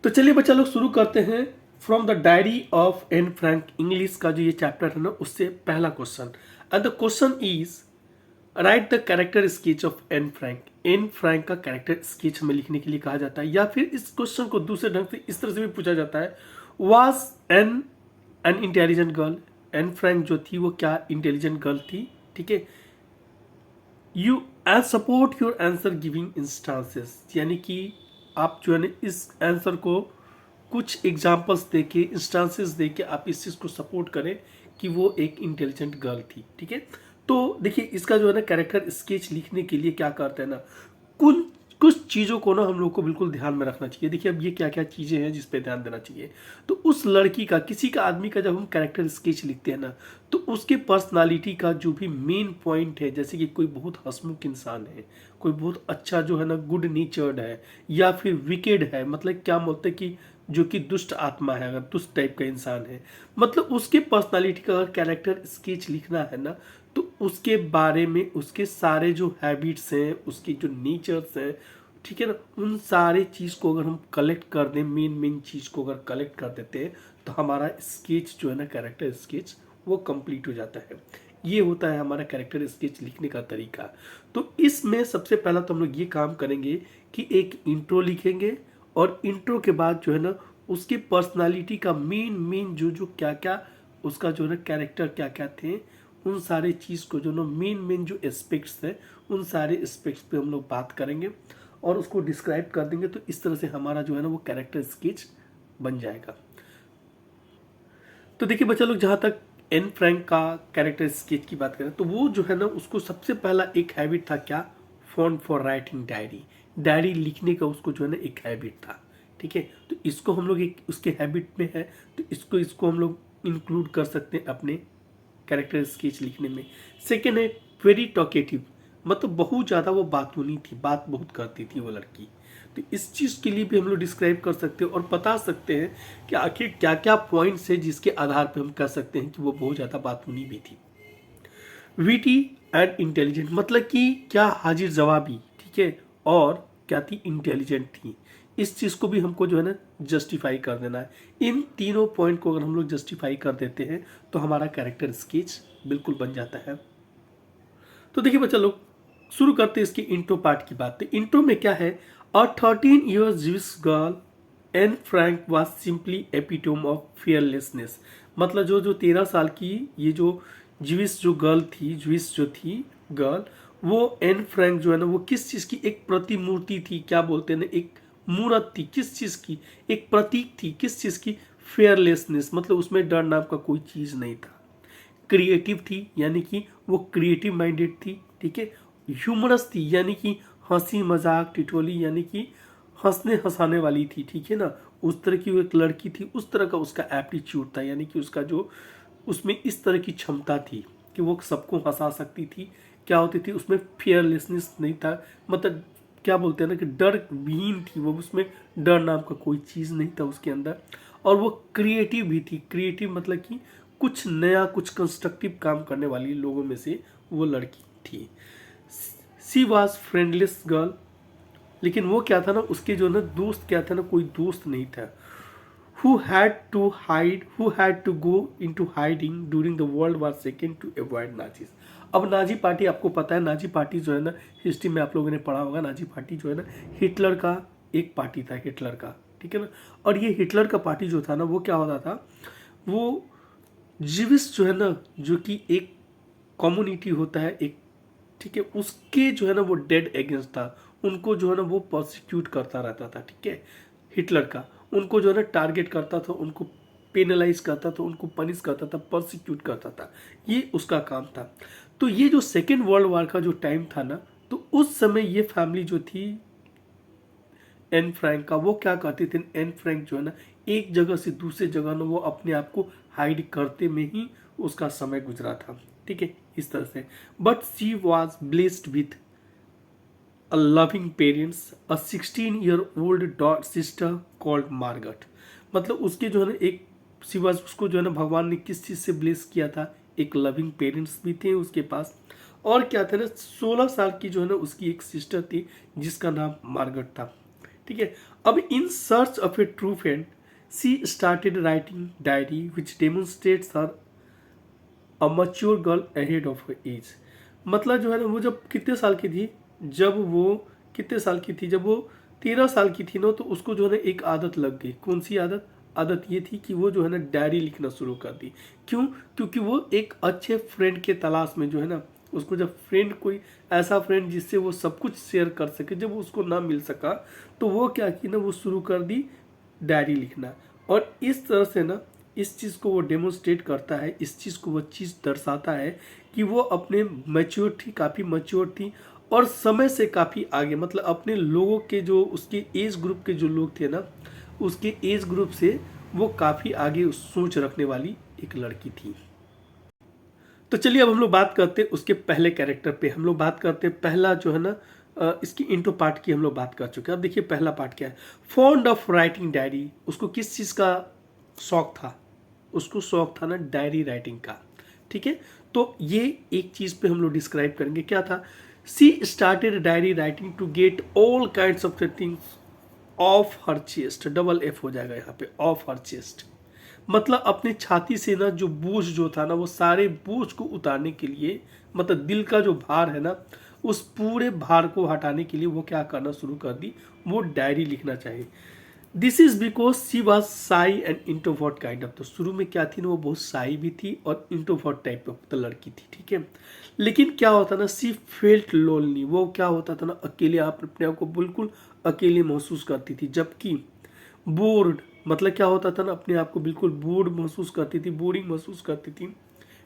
तो चलिए बच्चा लोग शुरू करते हैं from the diary of Anne Frank English का जो ये चैप्टर है ना उससे पहला question. And the question is right the character sketch of Anne Frank. Anne Frank का कैरेक्टर स्केच हमें लिखने के लिए कहा जाता है, या फिर इस क्वेश्चन को दूसरे ढंग से इस तरह से भी पूछा जाता है, was an intelligent girl. Anne Frank जो थी वो क्या इंटेलिजेंट गर्ल थी? ठीक है। You and support your answer giving instances, यानी कि आप जो है ना इस आंसर को कुछ एग्जाम्पल्स देके इंस्टांसेस देके आप इस चीज़ को सपोर्ट करें कि वो एक इंटेलिजेंट गर्ल थी। ठीक है। तो देखिए इसका जो है ना कैरेक्टर स्केच लिखने के लिए क्या करते हैं ना, कुछ कुछ चीज़ों को ना हम लोग को बिल्कुल ध्यान में रखना चाहिए। देखिए अब ये क्या क्या चीज़ें हैं जिस पे ध्यान देना चाहिए। तो उस लड़की का, किसी का, आदमी का जब हम कैरेक्टर स्केच लिखते हैं ना, तो उसके पर्सनालिटी का जो भी मेन पॉइंट है, जैसे कि कोई बहुत हंसमुख इंसान है, कोई बहुत अच्छा जो है ना गुड नेचर्ड है, या फिर विकेड है, मतलब क्या बोलते हैं कि जो कि दुष्ट आत्मा है, अगर दुष्ट टाइप का इंसान है, मतलब उसके पर्सनालिटी का अगर कैरेक्टर स्केच लिखना है ना, तो उसके बारे में उसके सारे जो हैबिट्स हैं, उसके जो नेचर्स हैं, ठीक है ना, उन सारे चीज़ को अगर हम कलेक्ट कर दें, मेन मेन चीज़ को अगर कलेक्ट कर देते हैं, तो हमारा स्केच जो है ना कैरेक्टर स्केच वो कंप्लीट हो जाता है। ये होता है हमारा कैरेक्टर स्केच लिखने का तरीका। तो इसमें सबसे पहला तो हम लोग ये काम करेंगे कि एक इंट्रो लिखेंगे, और इंट्रो के बाद जो है ना उसकी पर्सनालिटी का मेन मेन जो जो क्या क्या उसका जो है ना कैरेक्टर क्या क्या थे, उन सारे चीज़ को जो ना मेन मेन जो एस्पेक्ट्स हैं, उन सारे एस्पेक्ट्स पे हम लोग बात करेंगे और उसको डिस्क्राइब कर देंगे। तो इस तरह से हमारा जो है ना वो कैरेक्टर स्केच बन जाएगा। तो देखिए बच्चा लोग, जहाँ तक एन फ्रैंक का कैरेक्टर स्केच की बात करें, तो वो जो है ना उसको सबसे पहला एक हैबिट था क्या, font for writing diary. Diary लिखने का उसको जो है ना एक हैबिट था। ठीक है। तो इसको हम लोग एक उसके हैबिट में है, तो इसको हम लोग इंक्लूड कर सकते हैं अपने कैरेक्टर स्केच लिखने में। सेकेंड है वेरी टॉकेटिव, मतलब बहुत ज़्यादा वो बातूनी थी, बात बहुत करती थी वो लड़की। तो इस चीज़ के लिए भी हम लोग डिस्क्राइब कर सकते हैं और बता सकते हैं कि आखिर क्या क्या पॉइंट्स है जिसके आधार पर हम कह सकते हैं कि वो बहुत ज़्यादा बातूनी भी थी। वीटी एंड इंटेलिजेंट, मतलब कि क्या हाजिर जवाबी, ठीक है, और क्या थी, इंटेलिजेंट थी। इस चीज़ को भी हमको जो है ना जस्टिफाई कर देना है। इन तीनों पॉइंट को अगर हम लोग जस्टिफाई कर देते हैं तो हमारा कैरेक्टर स्केच बिल्कुल बन जाता है। तो देखिए बच्चा लोग, शुरू करते हैं इसकी इंट्रो पार्ट की बात। तो इंट्रो में क्या है, अ 13 years Jewish girl Anne Frank was simply epitome of fearlessness. मतलब जो जो 13 साल की ये जो ज्विश जो गर्ल थी, ज्विश जो थी गर्ल, वो एन फ्रैंक जो है ना वो किस चीज़ की एक प्रतिमूर्ति थी, क्या बोलते हैं ना, एक मूर्त थी, किस चीज़ की, एक प्रतीक थी, किस चीज़ की, फेयरलेसनेस, मतलब उसमें डर नाम का कोई चीज़ नहीं था। क्रिएटिव थी, यानी कि वो क्रिएटिव माइंडेड थी। ठीक है। ह्यूमरस थी, यानी कि हंसी मजाक टिटोली, यानी कि हंसने हंसाने वाली थी। ठीक है ना, उस तरह की वो एक लड़की थी, उस तरह का उसका एप्टीट्यूड था, यानी कि उसका जो उसमें इस तरह की क्षमता थी कि वो सबको हंसा सकती थी। क्या होती थी उसमें, फियरलेसनेस नहीं था, मतलब क्या बोलते हैं ना कि डर विहीन थी वो, उसमें डर नाम का कोई चीज़ नहीं था उसके अंदर। और वो क्रिएटिव भी थी। क्रिएटिव मतलब कि कुछ नया, कुछ कंस्ट्रक्टिव काम करने वाली लोगों में से वो लड़की थी। सी वॉज फ्रेंडलेस गर्ल, लेकिन वो क्या था ना, उसके जो ना दोस्त क्या था ना, कोई दोस्त नहीं था। Who had to go into hiding during the world war second to avoid Nazis. अब नाजी पार्टी, आपको पता है नाजी पार्टी जो है ना, हिस्ट्री में आप लोगों ने पढ़ा होगा, नाजी पार्टी जो है ना हिटलर का एक पार्टी था, हिटलर का। ठीक है ना। और ये हिटलर का पार्टी जो था ना, वो क्या होता था, वो जिविस जो है ना, जो कि एक कम्युनिटी होता है एक, ठीक है, उसके जो है ना वो डेड अगेंस्ट था। उनको जो है ना वो प्रोसिक्यूट करता रहता था। ठीक है। हिटलर का उनको जो है ना टारगेट करता था, उनको पेनलाइज करता था, उनको पनिश करता था, प्रोसिक्यूट करता था। ये उसका काम था। तो ये जो सेकेंड वर्ल्ड वॉर का जो टाइम था ना, तो उस समय ये फैमिली जो थी एन फ्रैंक का, वो क्या करते थे, एन फ्रैंक जो है ना एक जगह से दूसरे जगह ना वो अपने आप को हाइड करते में ही उसका समय गुजरा था। ठीक है, इस तरह से। But she was blessed with a loving parents, a 16-year-old sister called Margot. मतलब उसके जो है ना एक शिवाज, उसको जो है ना भगवान ने किस चीज़ से ब्लेस किया था, एक लविंग पेरेंट्स भी थे उसके पास। और क्या था ना, 16 साल की जो है ना उसकी एक सिस्टर थी जिसका नाम मार्गट था। ठीक है। अब in search of a true friend she started writing diary which demonstrates her a mature girl ahead of her age. मतलब जो है ना, वो जब कितने साल की थी, जब वो कितने साल की थी, जब वो 13 साल की थी ना, तो उसको जो है ना एक आदत लग गई। कौन सी आदत? आदत ये थी कि वो जो है ना डायरी लिखना शुरू कर दी। क्यों? क्योंकि वो एक अच्छे फ्रेंड के तलाश में जो है ना, उसको जब फ्रेंड, कोई ऐसा फ्रेंड जिससे वो सब कुछ शेयर कर सके, जब उसको ना मिल सका, तो वो क्या की ना, वो शुरू कर दी डायरी लिखना। और इस तरह से ना, इस चीज़ को वो डेमोन्स्ट्रेट करता है, इस चीज़ को वो चीज़ दर्शाता है कि वो अपने मैच्योर थी, काफ़ी मैच्योर थी और समय से काफ़ी आगे, मतलब अपने लोगों के, जो उसके एज ग्रुप के जो लोग थे ना, उसके एज ग्रुप से वो काफ़ी आगे सोच रखने वाली एक लड़की थी। तो चलिए अब हम लोग बात करते हैं उसके पहले कैरेक्टर पे। हम लोग बात करते हैं पहला जो है ना, इसकी इंट्रो पार्ट की हम लोग बात कर चुके हैं। अब देखिए पहला पार्ट क्या है। Fond of writing diary. उसको किस चीज़ का शौक था? उसको शौक था ना डायरी राइटिंग का। ठीक है, तो ये एक चीज़ पे हम लोग डिस्क्राइब करेंगे क्या था। She started diary writing to get all kind of things off her chest. Double F हो जाएगा यहाँ पे, ऑफ हर चेस्ट। मतलब अपने छाती से ना जो बोझ जो था ना, वो सारे बोझ को उतारने के लिए, मतलब दिल का जो भार है ना, उस पूरे भार को हटाने के लिए वो क्या करना शुरू कर दी, वो डायरी लिखना चाहिए। This is because she was shy and introvert kind of. तो शुरू में क्या थी ना, वो बहुत साई भी थी और इंट्रोवर्ट टाइप ऑफ लड़की थी। ठीक है, लेकिन क्या होता ना, सी फेल्ट लोनली। वो क्या होता था ना, अकेले, आप अपने आप को बिल्कुल अकेले महसूस करती थी। जबकि बोर्ड, मतलब क्या होता था ना, अपने आप को बिल्कुल बोर्ड महसूस करती थी, बोरिंग महसूस करती थी।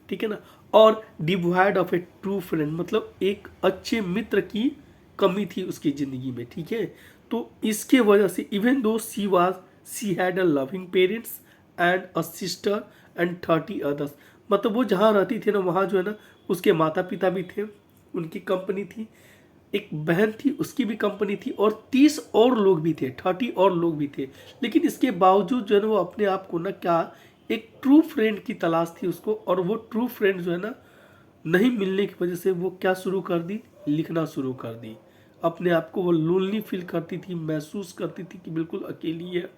ठीक है ना। और devoid of a true friend, मतलब एक अच्छे मित्र की कमी थी उसकी जिंदगी में। ठीक है, तो इसके वजह से even though she had a loving parents and a sister and 30 others. मतलब वो जहाँ रहती थी ना, वहाँ जो है ना, उसके माता पिता भी थे, उनकी कंपनी थी, एक बहन थी, उसकी भी कंपनी थी, और 30 और लोग भी थे, 30 और लोग भी थे। लेकिन इसके बावजूद जो है ना, वो अपने आप को ना क्या, एक ट्रू फ्रेंड की तलाश थी उसको। और वो ट्रू फ्रेंड जो है ना, नहीं मिलने की वजह से वो क्या शुरू कर दी, लिखना शुरू कर दी। अपने आप को वो लोनली फील करती थी, महसूस करती थी कि बिल्कुल अकेली है,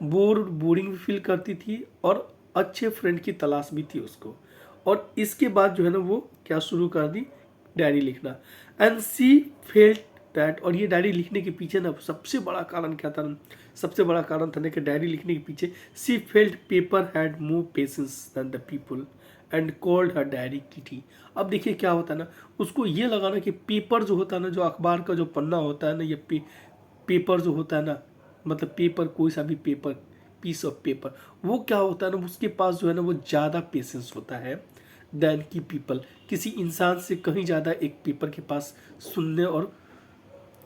बोरिंग भी फील करती थी, और अच्छे फ्रेंड की तलाश भी थी उसको। और इसके बाद जो है ना, वो क्या शुरू कर दी, डायरी लिखना। And C felt that. और ये डायरी लिखने के पीछे ना सबसे बड़ा कारण क्या था, सबसे बड़ा कारण था ना कि डायरी लिखने के पीछे, she felt paper had more patience than the people and called her diary Kitty. अब देखिए क्या होता है ना, उसको ये लगाना कि पेपर जो होता है ना, जो अखबार का जो पन्ना होता है ना, ये पेपर जो होता है ना, मतलब पेपर, कोई सा भी पेपर, पीस ऑफ पेपर, वो क्या होता है ना, उसके पास जो है ना, वो ज़्यादा पेशेंस होता है देन की पीपल। किसी इंसान से कहीं ज़्यादा एक पेपर के पास सुनने और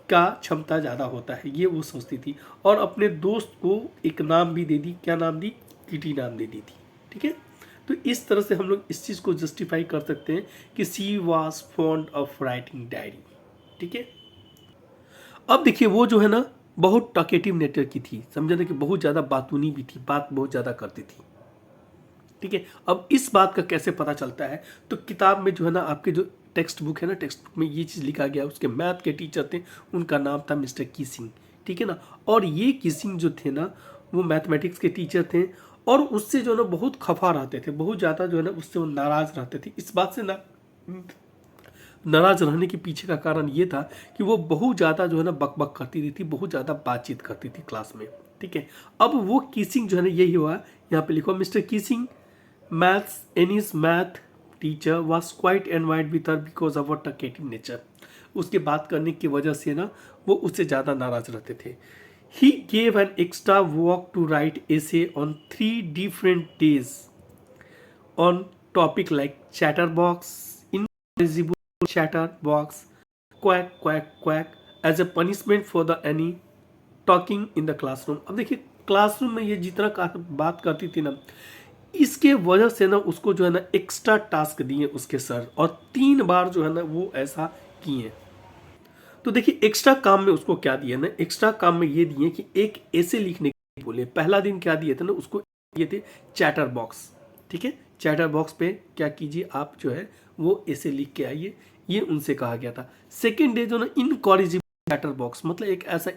का क्षमता ज़्यादा होता है, ये वो सोचती थी। और अपने दोस्त को एक नाम भी दे दी, क्या नाम दी, किटी नाम दे दी थी। ठीक है, तो इस तरह से हम लोग इस चीज़ को जस्टिफाई कर सकते हैं कि she was fond of writing diary. ठीक है, अब देखिए वो जो है ना, बहुत टॉकेटिव नेचर की थी, समझे ना, कि बहुत ज़्यादा बातूनी भी थी, बात बहुत ज़्यादा करती थी। ठीक है, अब इस बात का कैसे पता चलता है, तो किताब में जो है ना, आपके जो टेक्स्ट बुक है ना, टेक्स्ट बुक में ये चीज़ लिखा गया। उसके मैथ के टीचर थे, उनका नाम था मिस्टर किसिंग। ठीक है ना, और ये किसिंग जो थे ना, वो मैथमेटिक्स के टीचर थे, और उससे जो है ना बहुत खफा रहते थे, बहुत ज़्यादा जो है ना उससे वो नाराज़ रहते थे। इस बात से ना, नाराज रहने के पीछे का कारण ये था कि वो बहुत ज़्यादा जो है ना बकबक करती थी, बहुत ज़्यादा बातचीत करती थी क्लास में। ठीक है, अब वो किसिंग जो है ना, यही हुआ, यहाँ पे लिखो, Mister Keesing maths and his math teacher was quite annoyed with her because of a talkative nature. उसके बात करने की वजह से ना, वो उससे ज़्यादा नाराज रहते थे। He gave an extra walk to write essay on 3 different days on topic like chatterbox, incorrigible chatterbox, quack quack quack as a punishment for the any talking in the classroom. अब देखिए क्लासरूम में ये जितना बात करती थी ना, इसके वजह से ना उसको जो है ना एक्स्ट्रा टास्क दिए उसके सर, और 3 बार जो है ना वो ऐसा किए। तो देखिए एक्स्ट्रा काम में उसको क्या दिया ना, एक्स्ट्रा काम में ये दिए कि एक ऐसे लिखने के बोले। पहला दिन क्या दिए थे ना उसको, दिए थे चैटर बॉक्स। ठीक है, चैटर बॉक्स पे क्या कीजिए आप, जो है वो ऐसे लिख के आइए, ये उनसे कहा गया था। सेकेंड डे जो ना इनकॉरिजिबल चैटर बॉक्स, मतलब एक ऐसा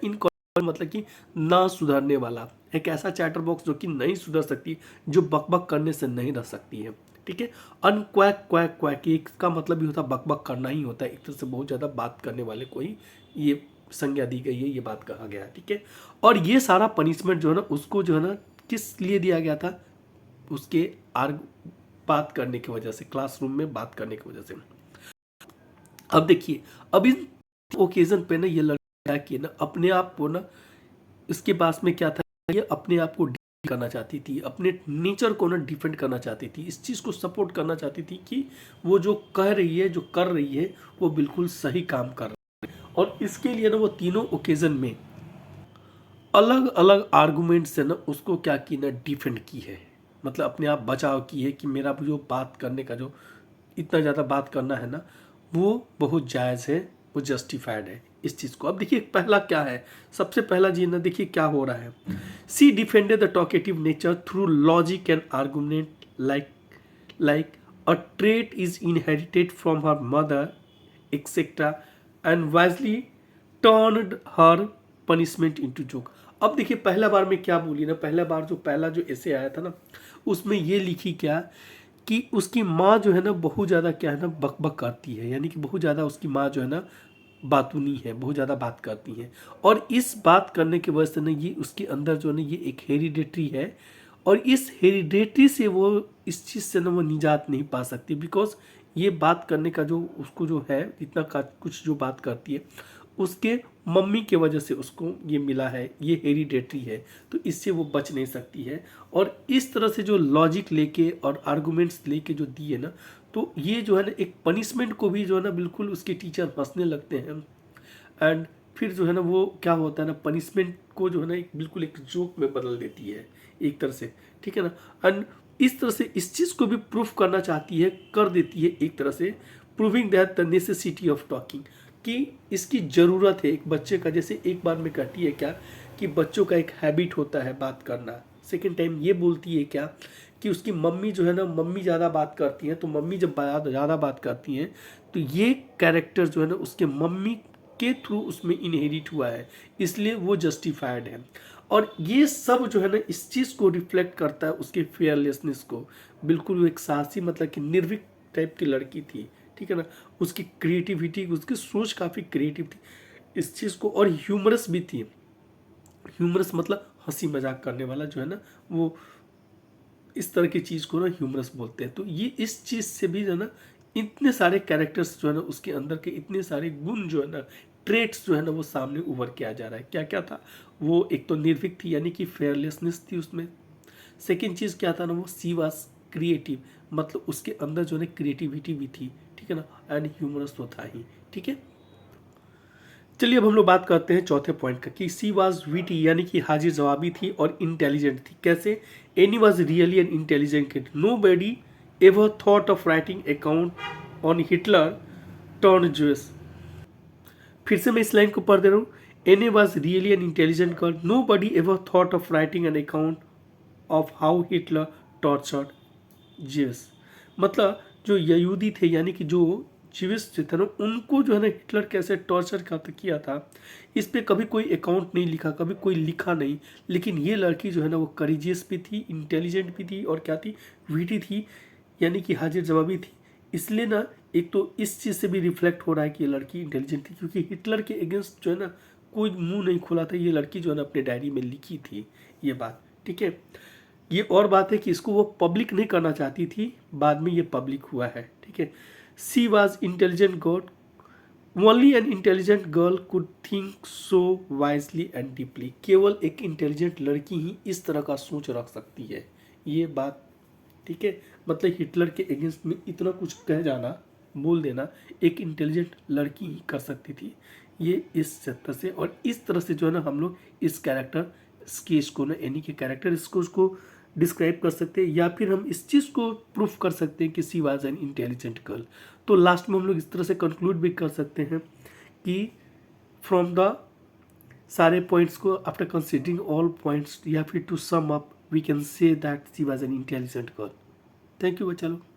मतलब कि ना सुधरने वाला, एक ऐसा चैटर बॉक्स जो कि नहीं सुधर सकती, जो बकबक करने से नहीं रह सकती है। ठीक है, अनक्वैक क्वैक क्वैक, इसका मतलब भी होता है बकबक करना ही होता है, एक तरह से बहुत ज़्यादा बात करने वाले को ही ये संज्ञा दी गई है, ये बात कहा गया है। ठीक है, और ये सारा पनिशमेंट जो है ना उसको जो है ना किस लिए दिया गया था, उसके आर्ग बात करने की वजह से, क्लासरूम में बात करने की वजह से। अब देखिए, अब इन ओकेजन पे ना ये लड़का कि ना अपने आप को ना, इसके पास में क्या था, ये अपने आप को डिफेंड करना चाहती थी, अपने नेचर को ना डिफेंड करना चाहती थी, इस चीज़ को सपोर्ट करना चाहती थी कि वो जो कह रही है, जो कर रही है, वो बिल्कुल सही काम कर रही है। और इसके लिए ना वो तीनों ओकेजन में अलग अलग आर्गूमेंट से ना उसको क्या की ना डिफेंड की है, मतलब अपने आप बचाव की है कि मेरा जो बात करने का जो इतना ज़्यादा बात करना है ना, वो बहुत जायज़ है, वो जस्टिफाइड है इस चीज़ को। अब देखिए पहला क्या है, सबसे पहला जी ना, देखिए क्या हो रहा है। She defended the talkative nature through logic and argument, like a trait is inherited from her mother etcetera, and wisely turned her punishment into joke. अब देखिए पहला बार में क्या बोली ना, पहला जो ऐसे आया था ना, उसमें ये लिखी क्या कि उसकी माँ जो है ना बहुत ज़्यादा क्या है ना बकबक करती है, यानी कि बहुत ज़्यादा उसकी माँ जो है ना बातूनी है, बहुत ज़्यादा बात करती है, और इस बात करने की वजह से ना ये उसके अंदर जो है ना ये एक हेरिडेटरी है, और इस हेरिडेटरी से वो इस चीज़ से ना वो निजात नहीं पा सकती, बिकॉज ये बात करने का जो उसको जो है इतना कुछ जो बात करती है, उसके मम्मी के वजह से उसको ये मिला है, ये हेरिडेटरी है, तो इससे वो बच नहीं सकती है। और इस तरह से जो लॉजिक लेके और आर्गुमेंट्स लेके जो दिए ना, तो ये जो है ना एक पनिशमेंट को भी जो है ना बिल्कुल उसके टीचर हंसने लगते हैं, एंड फिर जो है ना वो क्या होता है ना, पनिशमेंट को जो है ना एक बिल्कुल एक जोक में बदल देती है एक तरह से। ठीक है ना, एंड इस तरह से इस चीज़ को भी प्रूफ करना चाहती है, कर देती है एक तरह से, proving that the necessity of talking, कि इसकी ज़रूरत है एक बच्चे का। जैसे एक बार में कहती है क्या कि बच्चों का एक हैबिट होता है बात करना, सेकेंड टाइम ये बोलती है क्या कि उसकी मम्मी जो है ना, मम्मी ज़्यादा बात करती हैं, तो मम्मी जब ज़्यादा बात करती हैं तो ये कैरेक्टर जो है ना उसके मम्मी के थ्रू उसमें इनहेरिट हुआ है, इसलिए वो जस्टिफाइड है। और ये सब जो है ना इस चीज़ को रिफ्लेक्ट करता है, उसके फेयरलेसनेस को। बिल्कुल वो एक साहसी, मतलब कि निर्भीक टाइप की लड़की थी। ठीक है ना, उसकी क्रिएटिविटी, उसकी सोच काफ़ी क्रिएटिव थी इस चीज़ को, और ह्यूमरस भी थी। ह्यूमरस मतलब हंसी मजाक करने वाला जो है ना, वो इस तरह की चीज़ को ना ह्यूमरस बोलते हैं। तो ये इस चीज़ से भी जो है ना इतने सारे कैरेक्टर्स जो है ना उसके अंदर के इतने सारे गुण जो है ना, ट्रेट्स जो है ना वो सामने उभर के आ जा रहा है। क्या क्या था वो, एक तो निर्भीक थी यानी कि फेयरलेसनेस थी उसमें। सेकेंड चीज़ क्या था ना, वो सी वाज क्रिएटिव, मतलब उसके अंदर जो है क्रिएटिविटी भी थी। ठीक है ना, एंड ह्यूमरस तो था ही। ठीक है, चलिए अब हम लोग बात करते हैं चौथे पॉइंट का, कि सी वाज विटी यानी कि हाजिर जवाबी थी और इंटेलिजेंट थी। कैसे? Anne was really an intelligent kid, nobody ever thought of writing account on Hitler turn Jews. फिर से मैं इस लाइन को पढ़ दे रहा हूँ, Anne was really an intelligent girl, nobody ever thought of writing an account of how Hitler tortured Jews. मतलब जो यहूदी थे यानी कि जो जीविस थे ना, उनको जो है ना हिटलर कैसे टॉर्चर किया था, इस पे कभी कोई अकाउंट नहीं लिखा, कभी कोई लिखा नहीं। लेकिन ये लड़की जो है ना वो करेजियस भी थी, इंटेलिजेंट भी थी, और क्या थी, विटी थी, यानी कि हाजिर जवाबी थी। इसलिए ना एक तो इस चीज़ से भी रिफ्लेक्ट हो रहा है कि ये लड़की इंटेलिजेंट थी, क्योंकि हिटलर के अगेंस्ट जो है ना कोई मुंह नहीं खुला था, ये लड़की जो है ना अपने डायरी में लिखी थी ये बात। ठीक है, ये और बात है कि इसको वो पब्लिक नहीं करना चाहती थी, बाद में ये पब्लिक हुआ है। ठीक है, she was intelligent girl, only an intelligent girl could think so wisely and deeply. केवल एक इंटेलिजेंट लड़की ही इस तरह का सोच रख सकती है, ये बात। ठीक है, मतलब हिटलर के अगेंस्ट में इतना कुछ कह जाना, बोल देना, एक इंटेलिजेंट लड़की ही कर सकती थी ये, इस तरह से। और इस तरह से जो है ना हम लोग इस कैरेक्टर स्केच को ना, यानी कि कैरेक्टर स्केच को डिस्क्राइब कर सकते हैं, या फिर हम इस चीज़ को प्रूफ कर सकते हैं कि सी वाज एन इंटेलिजेंट गर्ल। तो लास्ट में हम लोग इस तरह से कंक्लूड भी कर सकते हैं कि फ्रॉम द सारे पॉइंट्स को, आफ्टर कंसिडरिंग ऑल पॉइंट्स, या फिर to sum up, we can say that she was an intelligent girl. Thank you बच्चा लोग।